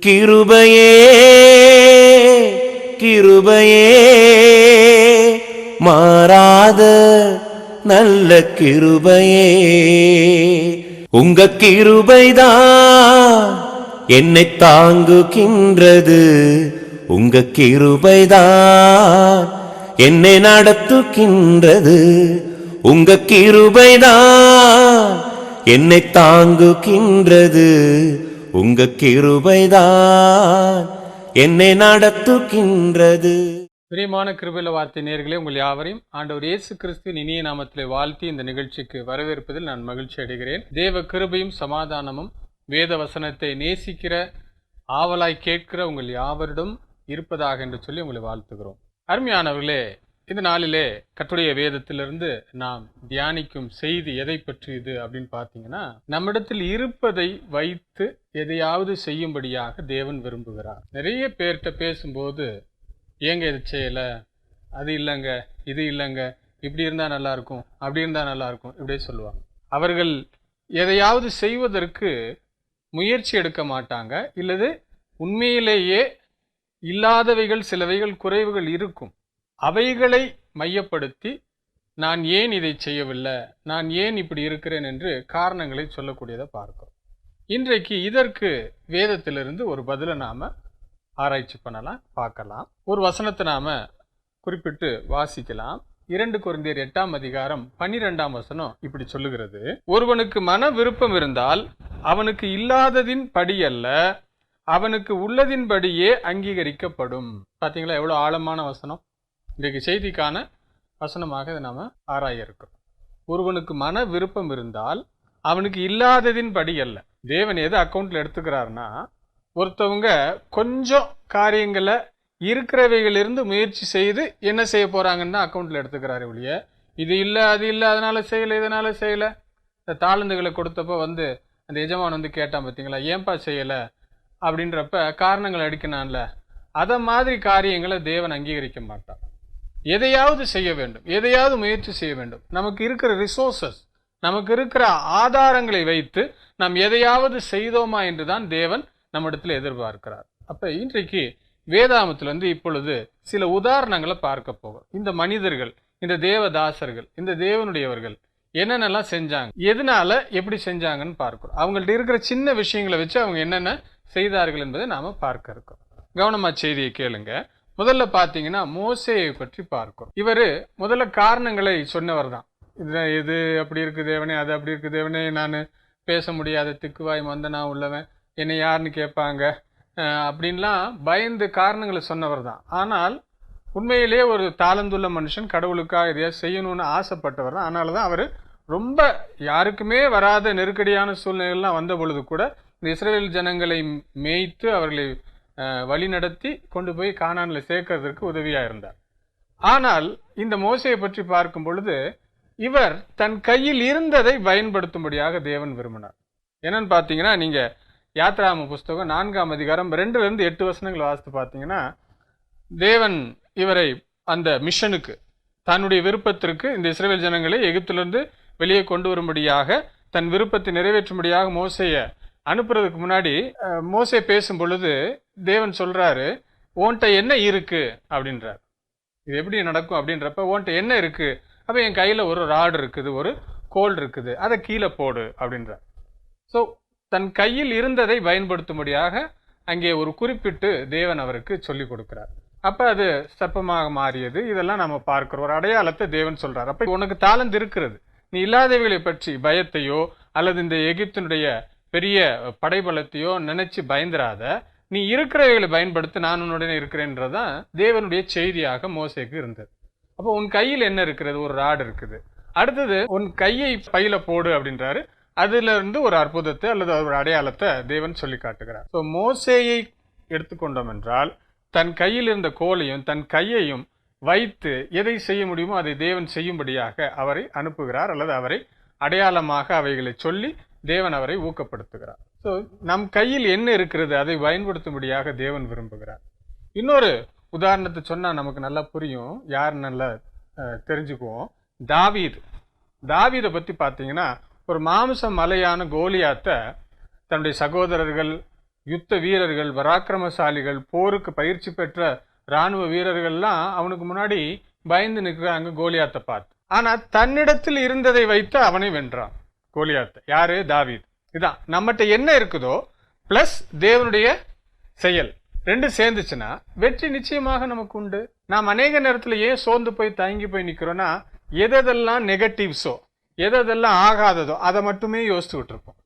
கிருபையே கிருபையே மாறாத நல்ல கிருபையே, உங்க கிருபைதான் என்னை தாங்குகின்றது, உங்க கிருபைதான் என்னை நடத்துகின்றது, உங்க கிருபைதான் என்னை தாங்குகின்றது, உங்க கிருபைதான் என்னை நடத்துகின்றது. பிரியமான கிருபையுள்ள வார்த்தை நேயர்களே, உங்கள் யாவரையும் ஆண்டவர் இயேசு கிறிஸ்துவின் இனிய நாமத்திலே வாழ்த்தி இந்த நிகழ்ச்சிக்கு வரவேற்பதில் நான் மகிழ்ச்சி அடைகிறேன். தேவ கிருபையும் சமாதானமும் வேத வசனத்தை நேசிக்கிற ஆவலாய் கேட்கிற உங்கள் யாவரிடம் இருப்பதாக என்று சொல்லி உங்களை வாழ்த்துகிறோம். அருமையானவர்களே, இந்த நாளிலே கர்த்தருடைய வேதத்திலிருந்து நாம் தியானிக்கும் செய்தி எதை பற்றியது அப்படின்னு பார்த்தீங்கன்னா, நம்மிடத்தில் இருப்பதை வைத்து எதையாவது செய்யும்படியாக தேவன் விரும்புகிறார். நிறைய பேர்கிட்ட பேசும்போது, ஏங்க இது செய்யலை, அது இல்லைங்க, இது இல்லைங்க, இப்படி இருந்தால் நல்லாயிருக்கும், அப்படி இருந்தால் நல்லாயிருக்கும், இப்படியே சொல்லுவாங்க. அவர்கள் எதையாவது செய்வதற்கு முயற்சி எடுக்க மாட்டாங்க, இல்லது உண்மையிலேயே இல்லாதவைகள் சிலவைகள் குறைவுகள் இருக்கும், அவைகளை மையப்படுத்தி நான் ஏன் இதை செய்யவில்லை, நான் ஏன் இப்படி இருக்கிறேன் என்று காரணங்களை சொல்லக்கூடியதை பார்க்கிறோம். இன்றைக்கு இதற்கு வேதத்திலிருந்து ஒரு பதிலை நாம் ஆராய்ச்சி பண்ணலாம், பார்க்கலாம். ஒரு வசனத்தை நாம் குறிப்பிட்டு வாசிக்கலாம். 2 கொரிந்தியர் 8ஆம் அதிகாரம் 12ஆம் வசனம் இப்படி சொல்லுகிறது: ஒருவனுக்கு மன விருப்பம் இருந்தால் அவனுக்கு இல்லாததின் படி அல்ல, அவனுக்கு உள்ளதின்படியே அங்கீகரிக்கப்படும். பார்த்தீங்களா எவ்வளோ ஆழமான வசனம். இன்றைக்கு செய்திக்கான வசனமாக இதை நாம் ஆராய இருக்கிறோம். ஒருவனுக்கு மன விருப்பம் இருந்தால் அவனுக்கு இல்லாததின் படி அல்ல. தேவன் எது அக்கௌண்ட்ல எடுத்துக்கிறாருன்னா, ஒருத்தவங்க கொஞ்சம் காரியங்களை இருக்கிறவைகளிலிருந்து முயற்சி செய்து என்ன செய்ய போறாங்கன்னு தான் அக்கௌண்ட்ல எடுத்துக்கிறாரு ஒழிய, இது இல்லை அது இல்லை அதனால செய்யலை இதனால செய்யலை. இந்த தாளந்துகளை கொடுத்தப்போ அந்த எஜமான் கேட்டான், பார்த்தீங்களா ஏன்பா செய்யலை அப்படின்றப்ப காரணங்கள் அடிக்கணும்ல, அதை மாதிரி காரியங்களை தேவன் அங்கீகரிக்க மாட்டார். எதையாவது செய்ய வேண்டும், எதையாவது முயற்சி செய்ய வேண்டும். நமக்கு இருக்கிற ரிசோர்சஸ், நமக்கு இருக்கிற ஆதாரங்களை வைத்து நாம் எதையாவது செய்தோமா என்றுதான் தேவன் நம்மிடத்தில் எதிர்பார்க்கிறார். அப்ப இன்றைக்கு வேதாமத்திலிருந்து இப்பொழுது சில உதாரணங்களை பார்க்க போகிறோம். இந்த மனிதர்கள், இந்த தேவதாசர்கள், இந்த தேவனுடையவர்கள் என்னென்னலாம் செஞ்சாங்க, எதனால எப்படி செஞ்சாங்கன்னு பார்க்கிறோம். அவங்கள்ட்ட இருக்கிற சின்ன விஷயங்களை வச்சு அவங்க என்னென்ன செய்தார்கள் என்பதை நாம பார்க்க இருக்கோம். கவனமா செய்தியை கேளுங்க. முதல்ல பார்த்தீங்கன்னா மோசேயை பற்றி பார்க்கிறோம். இவர் முதல்ல காரணங்களை சொன்னவர் தான். இது அப்படி இருக்கு தேவனே, அது அப்படி இருக்கு தேவனே, நான் பேச முடியாத திக்குவாய் மந்தனா உள்ளவன், என்னை யாருன்னு கேட்பாங்க அப்படின்லாம் பயந்து காரணங்களை சொன்னவர் தான். ஆனால் உண்மையிலே ஒரு தாளந்துள்ள மனுஷன், கடவுளுக்காக எதையாவது செய்யணும்னு ஆசைப்பட்டவர் தான். அதனால தான் அவர் ரொம்ப யாருக்குமே வராத நெருக்கடியான சூழ்நிலைகள்லாம் வந்த பொழுது கூட இந்த இஸ்ரவேல் ஜனங்களை மேய்த்து அவர்களை வழி நடத்தி கொண்டு போய் கானானில் சேர்க்கறதற்கு உதவியாக இருந்தார். ஆனால் இந்த மோசையை பற்றி பார்க்கும் பொழுது, இவர் தன் கையில் இருந்ததை பயன்படுத்தும்படியாக தேவன் விரும்பினார். என்னன்னு பார்த்தீங்கன்னா, நீங்கள் யாத்ராம புஸ்தகம் 4ஆம் அதிகாரம் 2லிருந்து 8 வசனங்கள் வாசித்து பார்த்தீங்கன்னா, தேவன் இவரை அந்த மிஷனுக்கு, தன்னுடைய விருப்பத்திற்கு இந்த இஸ்ரவேல் ஜனங்களை எகிப்திலிருந்து வெளியே கொண்டு வரும்படியாக, தன் விருப்பத்தை நிறைவேற்றும்படியாக மோசையை அனுப்புறதுக்கு முன்னாடி மோசே பேசும் பொழுது தேவன் சொல்றாரு, ஓன்ட்ட என்ன இருக்கு அப்படின்றார். இது எப்படி நடக்கும் அப்படின்றப்ப, ஓன்ட்ட என்ன இருக்கு, அப்ப என் கையில ஒரு ராடு இருக்குது, ஒரு கோல் இருக்குது, அதை கீழே போடு அப்படின்றார். ஸோ தன் கையில் இருந்ததை பயன்படுத்தும்படியாக அங்கே ஒரு குறிப்பிட்டு தேவன் அவருக்கு சொல்லி கொடுக்கிறார். அப்ப அது சர்ப்பமாக மாறியது. இதெல்லாம் நம்ம பார்க்கிறோம். ஒரு அடையாளத்தை தேவன் சொல்றார். அப்ப உனக்கு தாளந்து இருக்கிறது, நீ இல்லாதவைகளை பற்றி பயத்தையோ அல்லது இந்த எகிப்தினுடைய பெரிய படைபலத்தையோ நினைச்சு பயந்துராத, நீ இருக்கிறவைகளை பயன்படுத்த, நான் உன்னுடனே இருக்கிறேன்றதான் தேவனுடைய செய்தியாக மோசேக்கு இருந்தது. அப்போ உன் கையில் என்ன இருக்கிறது, ஒரு ராடு இருக்குது. அடுத்தது உன் கையை பையில போடு அப்படின்றாரு. அதுல இருந்து ஒரு அற்புதத்தை அல்லது ஒரு அடையாளத்தை தேவன் சொல்லி காட்டுகிறார். ஸோ மோசேயை எடுத்துக்கொண்டோம் என்றால், தன் கையில் இருந்த கோலையும் தன் கையையும் வைத்து எதை செய்ய முடியுமோ அதை தேவன் செய்யும்படியாக அவரை அனுப்புகிறார், அல்லது அவரை அடையாளமாக அவைகளை சொல்லி தேவன் அவரை ஊக்கப்படுத்துகிறார். ஸோ நம் கையில் என்ன இருக்கிறது அதை பயன்படுத்தும்படியாக தேவன் விரும்புகிறார். இன்னொரு உதாரணத்தை சொன்னால் நமக்கு நல்லா புரியும், யார் நல்லா தெரிஞ்சுக்குவோம். தாவீதை பற்றி பார்த்தீங்கன்னா, ஒரு மாம்ச மலையான கோலியாத்தை தன்னுடைய சகோதரர்கள் யுத்த வீரர்கள், பராக்கிரமசாலிகள், போருக்கு பயிற்சி பெற்ற இராணுவ வீரர்கள்லாம் அவனுக்கு முன்னாடி பயந்து நிற்கிறாங்க கோலியாத்தை பார்த்து. ஆனா தன்னிடத்தில் இருந்ததை வைத்து அவனை வென்றான் கோலியாத்தை. யாரு? தாவீது. இதான் நம்மகிட்ட என்ன இருக்குதோ பிளஸ் தேவனுடைய செயல் ரெண்டு சேர்ந்துச்சுன்னா வெற்றி நிச்சயமாக நமக்கு உண்டு. நாம் அநேக நேரத்தில் ஏன் சோர்ந்து போய் தயங்கி போய் நிற்கிறோன்னா, எதெல்லாம் நெகட்டிவ்ஸோ, எதெல்லாம் ஆகாததோ அதை மட்டுமே யோசிச்சுக்கிட்டு இருப்போம்.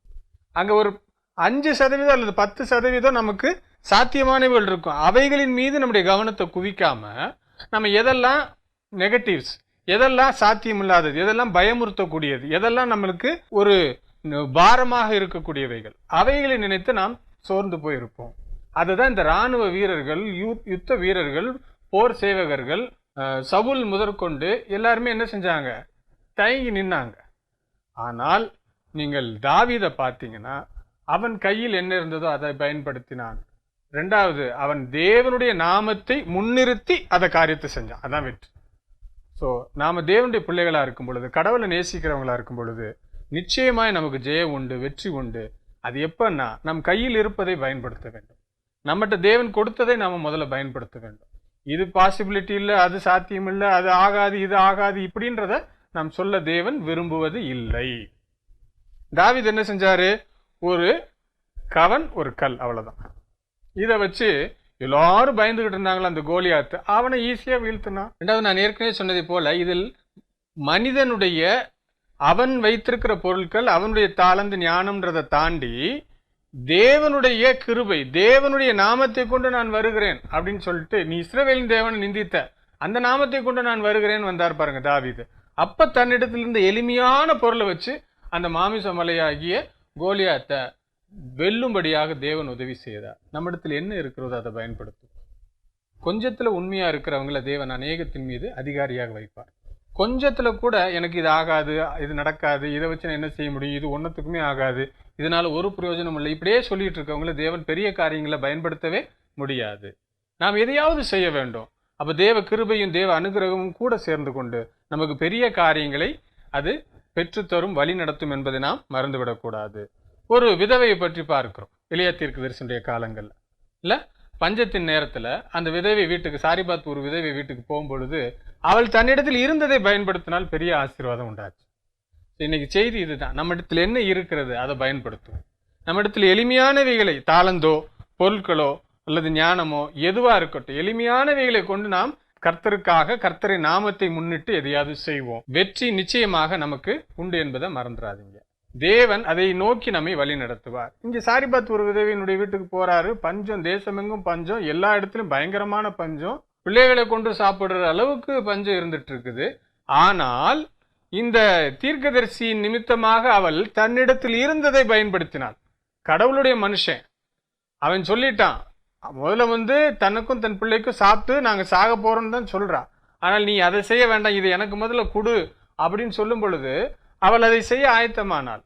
அங்கே ஒரு 5% அல்லது 10% நமக்கு சாத்தியமானவைகள் இருக்கும். அவைகளின் மீது நம்முடைய கவனத்தை குவிக்காம நம்ம எதெல்லாம் நெகட்டிவ்ஸ், எதெல்லாம் சாத்தியமில்லாதது, எதெல்லாம் பயமுறுத்தக்கூடியது, எதெல்லாம் நம்மளுக்கு ஒரு பாரமாக இருக்கக்கூடியவைகள், அவைகளை நினைத்து நாம் சோர்ந்து போயிருப்போம். அதுதான் இந்த இராணுவ வீரர்கள், யுத்த வீரர்கள், போர் சேவகர்கள், சவுல் முதற்கொண்டு எல்லாருமே என்ன செஞ்சாங்க? தயங்கி நின்னாங்க. ஆனால் நீங்கள் தாவீதை பார்த்தீங்கன்னா அவன் கையில் என்ன இருந்ததோ அதை பயன்படுத்தினான். ரெண்டாவது, அவன் தேவனுடைய நாமத்தை முன்னிறுத்தி அதை காரியத்தை செஞ்சான். அதான் வெற்றி. ஸோ நாம தேவனுடைய பிள்ளைகளா இருக்கும் பொழுது, கடவுளை நேசிக்கிறவங்களா இருக்கும் பொழுது நிச்சயமாய் நமக்கு ஜெயம் உண்டு, வெற்றி உண்டு. அது எப்பன்னா நம் கையில் இருப்பதை பயன்படுத்த வேண்டும். நம்மகிட்ட தேவன் கொடுத்ததை நாம முதல்ல பயன்படுத்த வேண்டும். இது பாசிபிலிட்டி இல்லை, அது சாத்தியம் இல்லை, அது ஆகாது, இது ஆகாது, இப்படின்றத நாம் சொல்ல தேவன் விரும்புவது இல்லை. தாவீது என்ன செஞ்சாரு? ஒரு கவன், ஒரு கல், அவ்வளவுதான். இதை வச்சு எல்லாரும் பயந்துகிட்டு இருந்தாங்களா அந்த கோலியாத்து, அவனை ஈஸியா வீழ்த்தினான். ரெண்டாவது, நான் ஏற்கனவே சொன்னதை போல இதில் மனிதனுடைய அவன் வைத்திருக்கிற பொருட்கள், அவனுடைய தாளந்து, ஞானம்ன்றதை தாண்டி தேவனுடைய கிருபை, தேவனுடைய நாமத்தை கொண்டு நான் வருகிறேன் அப்படின்னு சொல்லிட்டு, நீ இஸ்ரவேலின் தேவனை நிந்தித்த அந்த நாமத்தை கொண்டு நான் வருகிறேன் வந்தார் பாருங்க தாவீது. அப்ப தன்னிடத்திலிருந்த எளிமையான பொருளை வச்சு அந்த மாமிச மலையாகிய கோலியாத்தை வெல்லும்படியாக தேவன் உதவி செய்தார். நம்மிடத்தில் என்ன இருக்கிறதோ அதை பயன்படுத்தும். கொஞ்சத்துல உண்மையா இருக்கிறவங்கள தேவன் அநேகத்தின் மீது அதிகாரியாக வைப்பார். கொஞ்சத்துல கூட எனக்கு இது ஆகாது, இது நடக்காது, இதை வச்சு நான் என்ன செய்ய முடியும், இது ஒன்றுத்துக்குமே ஆகாது, இதனால ஒரு பிரயோஜனம் இல்லை, இப்படியே சொல்லிட்டு இருக்கவங்கள தேவன் பெரிய காரியங்களை பயன்படுத்தவே முடியாது. நாம் எதையாவது செய்ய வேண்டும். அப்ப தேவ கிருபையும் தேவ அனுகிரகமும் கூட சேர்ந்து கொண்டு நமக்கு பெரிய காரியங்களை அது பெற்றுத்தரும், வழி நடத்தும் என்பதை நாம் மறந்துவிடக்கூடாது. ஒரு விதவையை பற்றி பார்க்கிறோம் எலியா தீர்க்கதரிசியுடைய காலங்கள்ல. இல்ல, பஞ்சத்தின் நேரத்துல அந்த விதவை வீட்டுக்கு, சாரிபாத் ஒரு விதவை வீட்டுக்கு போகும்பொழுது அவள் தன்னிடத்தில் இருந்ததை பயன்படுத்தினால் பெரிய ஆசீர்வாதம் உண்டாச்சு. இன்னைக்கு செய்தி இதுதான். நம்ம இடத்துல என்ன இருக்கிறது அதை பயன்படுத்துவோம். நம்ம இடத்துல எளிமையானவைகளை, தாளந்தோ, பொருட்களோ அல்லது ஞானமோ எதுவா இருக்கட்டும், எளிமையானவைகளை கொண்டு நாம் கர்த்தருக்காக, கர்த்தரை நாமத்தை முன்னிட்டு எதையாவது செய்வோம். வெற்றி நிச்சயமாக நமக்கு உண்டு என்பதை மறந்துடாதீங்க. தேவன் அதை நோக்கி நம்மை வழி நடத்துவார். இங்க சாரிபாத் ஒரு விதவையினுடைய வீட்டுக்கு போறாரு. பஞ்சம், தேசமெங்கும் பஞ்சம், எல்லா இடத்திலும் பயங்கரமான பஞ்சம், பிள்ளைகளை கொண்டு சாப்பிடுற அளவுக்கு பஞ்சம் இருந்துட்டு இருக்குது. ஆனால் இந்த தீர்க்கதரிசியின் நிமித்தமாக அவள் தன்னிடத்தில் இருந்ததை பயன்படுத்தினாள். கடவுளுடைய மனுஷன் அவன் சொல்லிட்டான், முதல்ல தனக்கும் தன் பிள்ளைக்கும் சாப்பிட்டு நாங்க சாக போறோம்னு தான் சொல்றான். ஆனால் நீ அதை செய்ய வேண்டாம், இது எனக்கு முதல்ல கொடு அப்படின்னு சொல்லும் பொழுது அவள் அதை செய்ய ஆயத்தமானாள்,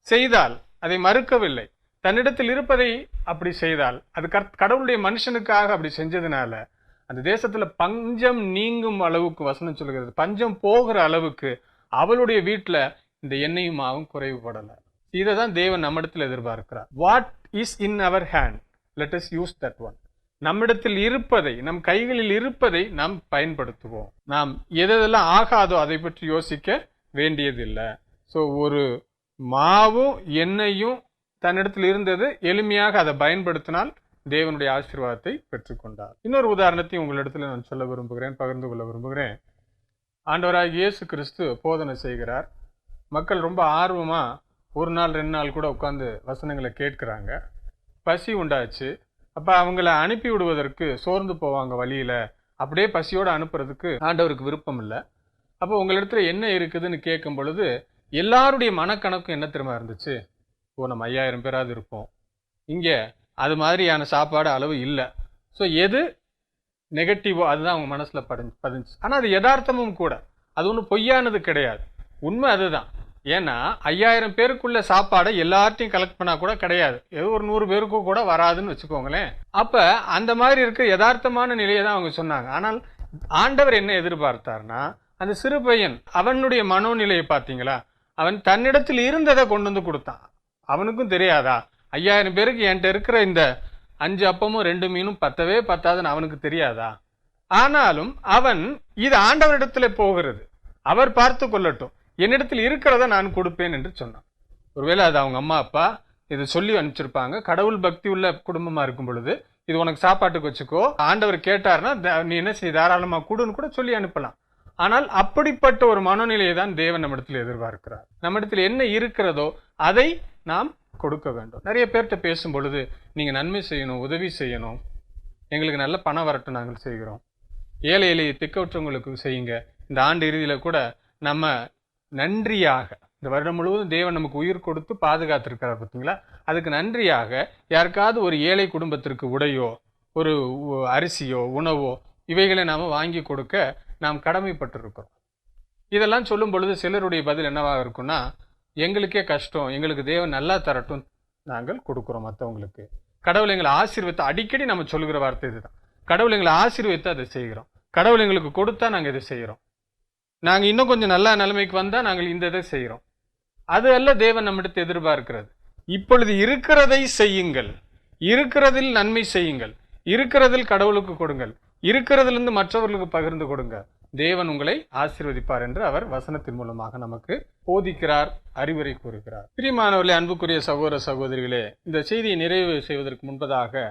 செய்தாள், அதை மறுக்கவில்லை. தன்னிடத்தில் இருப்பதை அப்படி செய்தாள். அது கடவுளுடைய மனுஷனுக்காக அப்படி செஞ்சதுனால அந்த தேசத்துல பஞ்சம் நீங்கும் அளவுக்கு வசனம் சொல்கிறது. பஞ்சம் போகிற அளவுக்கு அவளுடைய வீட்டுல இந்த எண்ணெயும் மாவும் குறைவுபடல. இதை தான் தேவன் நம்மிடத்தில் எதிர்பார்க்கிறார். What is in our hand, let us use that one. நம்மிடத்தில் இருப்பதை, நம் கைகளில் இருப்பதை நாம் பயன்படுத்துவோம். நாம் எதெல்லாம் ஆகாதோ அதை பற்றி யோசிக்க வேண்டியதில்லை. ஸோ ஒரு மாவும் எண்ணெயும் தன்னிடத்தில் இருந்தது, எளிமையாக அதை பயன்படுத்தினால் தேவனுடைய ஆசீர்வாதத்தை பெற்றுக்கொண்டார். இன்னொரு உதாரணத்தையும் உங்களிடத்தில் நான் சொல்ல விரும்புகிறேன், பகிர்ந்து கொள்ள விரும்புகிறேன். ஆண்டவராகிய இயேசு கிறிஸ்து போதனை செய்கிறார். மக்கள் ரொம்ப ஆர்வமா 1 நாள் 2 நாள் கூட உட்கார்ந்து வசனங்களை கேட்கிறாங்க. பசி உண்டாச்சு. அப்ப அவங்கள அனுப்பி விடுவதற்கு சோர்ந்து போவாங்க வழியில. அப்படியே பசியோடு அனுப்புறதுக்கு ஆண்டவருக்கு விருப்பம் இல்லை. அப்போ உங்களிடத்துல என்ன இருக்குதுன்னு கேட்கும் பொழுது எல்லாருடைய மனக்கணக்கும் என்ன தெரியுமா இருந்துச்சு? நம்ம 5000 பேராவது இருப்போம், இங்கே அது மாதிரியான சாப்பாடு அளவு இல்லை. ஸோ எது நெகட்டிவோ அதுதான் அவங்க மனசுல பதிஞ்சு. ஆனால் அது யதார்த்தமும் கூட, அது ஒன்றும் பொய்யானது கிடையாது, உண்மை அதுதான். ஏன்னா 5000 பேருக்குள்ள சாப்பாடை எல்லார்ட்டையும் கலெக்ட் பண்ணா கூட கிடையாது, ஏதோ ஒரு 100 பேருக்கும் கூட வராதுன்னு வச்சுக்கோங்களேன். அப்ப அந்த மாதிரி இருக்க யதார்த்தமான நிலையை தான் அவங்க சொன்னாங்க. ஆனால் ஆண்டவர் என்ன எதிர்பார்த்தார்னா, அந்த சிறு பையன் அவனுடைய மனோநிலையை பார்த்தீங்களா? அவன் தன்னிடத்தில் இருந்ததை கொண்டு வந்து கொடுத்தான். அவனுக்கும் தெரியாதா 5000 பேருக்கு என்கிட்ட இருக்கிற இந்த 5 அப்பமும் 2 மீனும் பத்தவே பத்தாதுன்னு அவனுக்கு தெரியாதா? ஆனாலும் அவன் இது ஆண்டவரிடத்துல போகிறது, அவர் பார்த்து கொள்ளட்டும், என்னிடத்தில் இருக்கிறத நான் கொடுப்பேன் என்று சொன்னான். ஒருவேளை அது அவங்க அம்மா அப்பா இதை சொல்லி அனுப்பிச்சிருப்பாங்க. கடவுள் பக்தி உள்ள குடும்பமா இருக்கும் பொழுது இது உனக்கு சாப்பாட்டுக்கு வச்சுக்கோ, ஆண்டவர் கேட்டார்னா நீ என்ன செய்ய தாராளமா கொடுன்னு கூட சொல்லி அனுப்பலாம். ஆனால் அப்படிப்பட்ட ஒரு மனநிலையை தான் தேவன் நம்மிடத்தில் எதிர்பார்க்கிறார். நம்மிடத்தில் என்ன இருக்கிறதோ அதை நாம் கொடுக்க வேண்டும். நிறைய பேர்கிட்ட பேசும் பொழுது நீங்க நன்மை செய்யணும், உதவி செய்யணும், எங்களுக்கு நல்ல பணம் வரட்டும், நாங்கள் செய்கிறோம், ஏழை எளிய திக்கற்றவங்களுக்கு செய்யுங்க. இந்த ஆண்டு இறுதியில கூட நம்ம நன்றியாக இந்த வருடம் முழுவதும் தேவன் நமக்கு உயிர் கொடுத்து பாதுகாத்திருக்கிறார் பார்த்தீங்களா, அதுக்கு நன்றியாக யாருக்காவது ஒரு ஏழை குடும்பத்திற்கு உடையோ ஒரு அரிசியோ உணவோ இவைகளை நாம் வாங்கி கொடுக்க நாம் கடமைப்பட்டிருக்கிறோம். இதெல்லாம் சொல்லும் பொழுது சிலருடைய பதில் என்னவாக இருக்குன்னா, எங்களுக்கே கஷ்டம், எங்களுக்கு தேவன் நல்லா தரட்டும், நாங்கள் கொடுக்குறோம் மற்றவங்களுக்கு. கடவுள் எங்களை ஆசீர்வதித்து, அடிக்கடி நம்ம சொல்லுகிற வார்த்தை இதுதான், கடவுள் எங்களை ஆசீர்வதித்து அதை செய்கிறோம், கடவுள் எங்களுக்கு கொடுத்தா நாங்கள் இதை செய்கிறோம், நாங்கள் இன்னும் கொஞ்சம் நல்ல நிலைமைக்கு வந்தால் நாங்கள் இந்த இதை செய்கிறோம். அது அல்ல தேவன் நம்மிடத்தை எதிர்பார்க்கிறது. இப்பொழுது இருக்கிறதை செய்யுங்கள், இருக்கிறதில் நன்மை செய்யுங்கள், இருக்கிறதில் கடவுளுக்கு கொடுங்கள், இருக்கிறதிலிருந்து மற்றவர்களுக்கு பகிர்ந்து கொடுங்க, தேவன் உங்களை ஆசீர்வதிப்பார் என்று அவர் வசனத்தின் மூலமாக நமக்கு போதிக்கிறார், அறிவுரை கூறுகிறார். பிரியமானவர்களே, அன்புக்குரிய சகோதர சகோதரிகளே, இந்த செய்தியை நிறைவு செய்வதற்கு முன்பதாக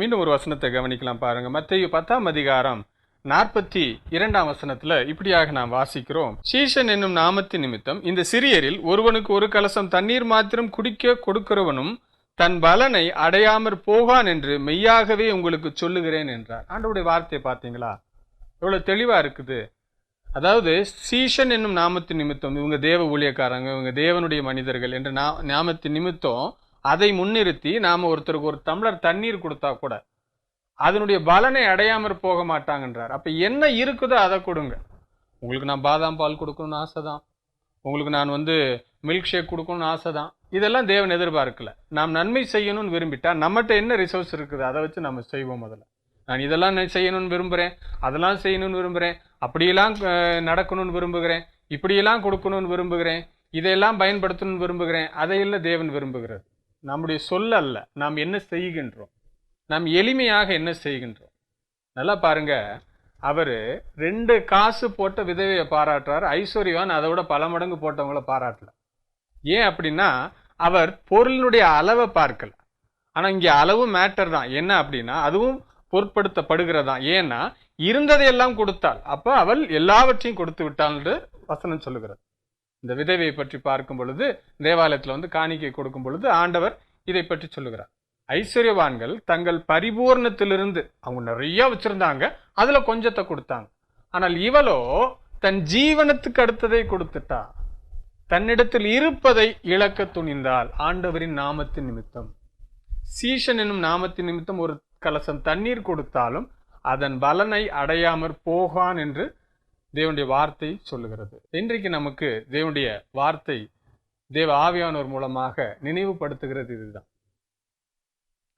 மீண்டும் ஒரு வசனத்தை கவனிக்கலாம் பாருங்க. மத்தேயு 10ஆம் அதிகாரம் 42ஆம் வசனத்துல இப்படியாக நாம் வாசிக்கிறோம். சீஷன் என்னும் நாமத்தின் நிமித்தம் இந்த சிறியரில் ஒருவனுக்கு ஒரு கலசம் தண்ணீர் மாத்திரம் குடிக்க கொடுக்கிறவனும் தன் பலனை அடையாமற் போகான் என்று மெய்யாகவே உங்களுக்கு சொல்லுகிறேன் என்றார். ஆண்டவருடைய வார்த்தையை பார்த்தீங்களா, எவ்வளவு தெளிவா இருக்குது. அதாவது சீஷன் என்னும் நாமத்தின் நிமித்தம், இவங்க தேவ ஊழியக்காரங்க, இவங்க தேவனுடைய மனிதர்கள் என்ற நாமத்தின் நிமித்தம் அதை முன்னிறுத்தி நாம ஒருத்தருக்கு ஒரு டம்ளர் தண்ணீர் கொடுத்தா கூட அதனுடைய பலனை அடையாமற் போக மாட்டாங்கன்றார். அப்ப என்ன இருக்குதோ அதை கொடுங்க. உங்களுக்கு நான் பாதாம் பால் கொடுக்கணும்னு ஆசைதான், உங்களுக்கு நான் மில்க் ஷேக் கொடுக்கணும்னு ஆசைதான், இதெல்லாம் தேவன் எதிர்பார்க்கல. நாம் நன்மை செய்யணும்னு விரும்பிட்டா நம்மகிட்ட என்ன ரிசோர்ஸ் இருக்குது அதை வச்சு நம்ம செய்வோம். முதல்ல நான் இதெல்லாம் செய்யணும்னு விரும்புகிறேன், அதெல்லாம் செய்யணும்னு விரும்புகிறேன், அப்படியெல்லாம் நடக்கணும்னு விரும்புகிறேன், இப்படியெல்லாம் கொடுக்கணும்னு விரும்புகிறேன், இதையெல்லாம் பயன்படுத்தணும்னு விரும்புகிறேன், அதையெல்லாம் தேவன் விரும்புகிறது. நம்முடைய சொல்ல அல்ல, நாம் என்ன செய்கின்றோம், நாம் எளிமையாக என்ன செய்கின்றோம். நல்லா பாருங்க, அவர் 2 காசு போட்ட விதவையை பாராட்டுறார், ஐஸ்வர்யவான் அதை விட பல மடங்கு போட்டவங்கள பாராட்டல. ஏன் அப்படின்னா அவர் பொருளினுடைய அளவை பார்க்கல. ஆனா இங்க அளவு மேட்டர் தான். என்ன அப்படின்னா அதுவும் பொருட்படுத்தப்படுகிறதா. ஏன்னா இருந்ததையெல்லாம் கொடுத்தாள், அப்ப அவள் எல்லாவற்றையும் கொடுத்து விட்டாள் என்று வசனம் சொல்லுகிறது. இந்த விதவையை பற்றி பார்க்கும் பொழுது, தேவாலயத்துல காணிக்கை கொடுக்கும் பொழுது ஆண்டவர் இதை பற்றி சொல்லுகிறார். ஐஸ்வர்யவான்கள் தங்கள் பரிபூர்ணத்திலிருந்து, அவங்க நிறைய வச்சிருந்தாங்க, அதுல கொஞ்சத்தை கொடுத்தாங்க. ஆனால் இவளோ தன் ஜீவனத்துக்கு அடுத்ததை கொடுத்துட்டா, தன்னிடத்தில் இருப்பதை இழக்க துணிந்தாள் ஆண்டவரின் நாமத்தின் நிமித்தம். சீஷன் என்னும் நாமத்தின் நிமித்தம் ஒரு கலசம் தண்ணீர் கொடுத்தாலும் அதன் பலனை அடையாமற் போகான் என்று தேவனுடைய வார்த்தை சொல்லுகிறது. இன்றைக்கு நமக்கு தேவனுடைய வார்த்தை தேவ ஆவியானோர் மூலமாக நினைவுபடுத்துகிறது இதுதான்.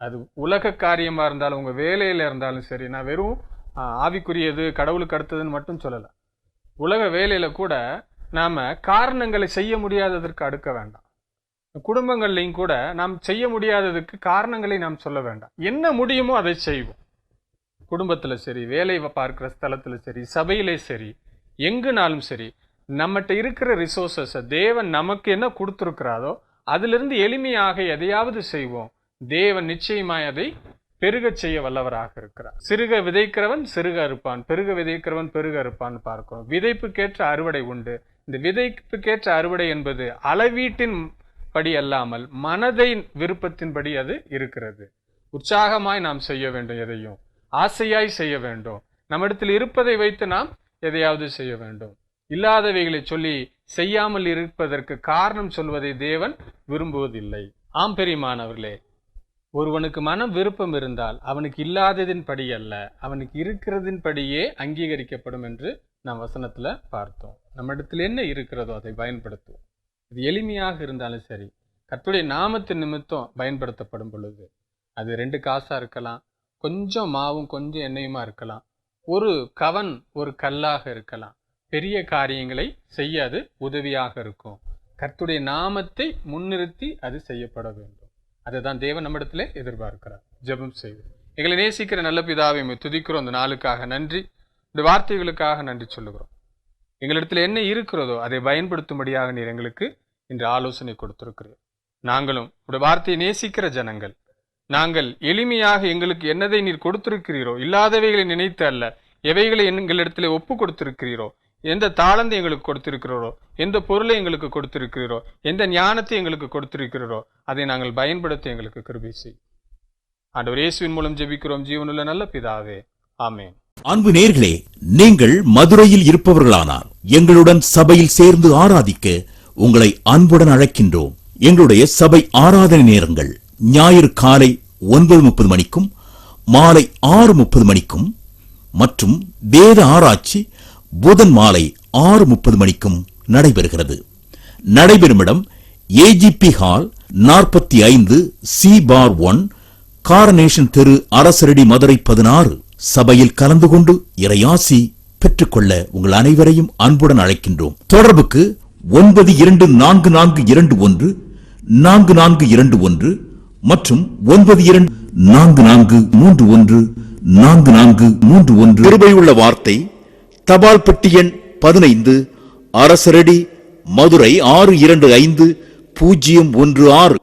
அது உலக காரியமா இருந்தாலும், உங்க வேலையில இருந்தாலும் சரி, நான் வெறும் ஆவிக்குரியது கடவுளுக்கு அடுத்ததுன்னு மட்டும் சொல்லல. உலக வேலையில கூட நாம காரணங்களை செய்ய முடியாததற்கு அடுக்க வேண்டாம். குடும்பங்கள்லையும் கூட நாம் செய்ய முடியாததுக்கு காரணங்களை நாம் சொல்ல வேண்டாம். என்ன முடியுமோ அதை செய்வோம். குடும்பத்துல சரி, வேலை பார்க்கிற ஸ்தலத்துல சரி, சபையிலே சரி, எங்குனாலும் சரி, நம்மகிட்ட இருக்கிற ரிசோர்சஸ் தேவன் நமக்கு என்ன கொடுத்துருக்கிறாரோ அதிலிருந்து எளிமையாக எதையாவது செய்வோம். தேவன் நிச்சயமாய் அதை பெருக செய்ய வல்லவராக இருக்கிறார். சிறுக விதைக்கிறவன் சிறுக அறுப்பான், பெருக விதைக்கிறவன் பெருக அறுப்பான் பார்க்கிறோம். விதைப்புக்கேற்ற அறுவடை உண்டு. இந்த விதைப்புக்கேற்ற அறுவடை என்பது அளவீட்டின் படி அல்லாமல் மனதை விருப்பத்தின்படி அது இருக்கிறது. உற்சாகமாய் நாம் செய்ய வேண்டும், எதையும் ஆசையாய் செய்ய வேண்டும். நம்மிடத்தில் இருப்பதை வைத்து நாம் எதையாவது செய்ய வேண்டும். இல்லாதவைகளை சொல்லி செய்யாமல் இருப்பதற்கு காரணம் சொல்வதை தேவன் விரும்புவதில்லை. ஆம் பெரியமானவர்களே, ஒருவனுக்கு மனம் விருப்பம் இருந்தால் அவனுக்கு இல்லாததின் படி அல்ல, அவனுக்கு இருக்கிறதின் படியே அங்கீகரிக்கப்படும் என்று நாம் வசனத்துல பார்த்தோம். நம்மிடத்தில் என்ன இருக்கிறதோ அதை பயன்படுத்துவோம். அது எளிமையாக இருந்தாலும் சரி, கர்த்தருடைய நாமத்தின் நிமித்தம் பயன்படுத்தப்படும் பொழுது அது 2 காசா இருக்கலாம், கொஞ்சம் மாவும் கொஞ்சம் எண்ணெயுமா இருக்கலாம், ஒரு கவன் ஒரு கல்லாக இருக்கலாம். பெரிய காரியங்களை செய்ய அது உதவியாக இருக்கும். கர்த்தருடைய நாமத்தை முன்னிறுத்தி அது செய்யப்பட வேண்டும். அதை தான் தேவன் நம்மிடத்திலே எதிர்பார்க்கிறார். ஜெபம் செய்வோம். எங்களை நேசிக்கிற நல்ல பிதாவை உம்மை துதிக்கிறோம். அந்த நாளுக்காக நன்றி, இந்த வார்த்தைகளுக்காக நன்றி சொல்லுகிறோம். எங்களிடத்தில் என்ன இருக்கிறதோ அதை பயன்படுத்தும்படியாக நீர் எங்களுக்கு இன்று ஆலோசனை கொடுத்திருக்கிறீர். நாங்களும் உடைய வார்த்தையை நேசிக்கிற ஜனங்கள், நாங்கள் எளிமையாக எங்களுக்கு என்னதை நீர் கொடுத்திருக்கிறீரோ, இல்லாதவைகளை நினைத்து அல்ல, எவைகளை எங்களிடத்தில் ஒப்பு கொடுத்திருக்கிறீரோ, எந்த தாளந்தை எங்களுக்கு கொடுத்திருக்கிறீரோ, எந்த பொருளை எங்களுக்கு கொடுத்திருக்கிறீரோ, எந்த ஞானத்தை எங்களுக்கு கொடுத்திருக்கிறீரோ, அதை நாங்கள் பயன்படுத்த எங்களுக்கு கிருபை செய். ஆண்டவர் இயேசுவின் மூலம் ஜெபிக்கிறோம் ஜீவனுள்ள நல்ல பிதாவே, ஆமென். அன்பு நேயர்களே, நீங்கள் மதுரையில் இருப்பவர்களானால் எங்களுடன் சபையில் சேர்ந்து ஆராதிக்க உங்களை அன்புடன் அழைக்கின்றோம். எங்களுடைய சபை ஆராதனை நேரங்கள் ஞாயிறு காலை 9:30 மணிக்கும் மாலை 6:30 மணிக்கும் மற்றும் வேத ஆராய்ச்சி புதன் மாலை 6:30 மணிக்கும் நடைபெறுகிறது. நடைபெறும் இடம் ஏஜிபி ஹால் 45 C/1 காரனேஷன் தெரு, அரசரடி, மதுரை 16. சபையில் கலந்து கொண்டு இறையாசி பெற்றுக்கொள்ள உங்கள் அனைவரையும் அன்புடன் அழைக்கின்றோம். தொடர்புக்கு 9244214421 மற்றும் 9244314431. கிருபையுள்ள வார்த்தை, தபால் பெட்டி எண் 15, அரசரடி, மதுரை 625016.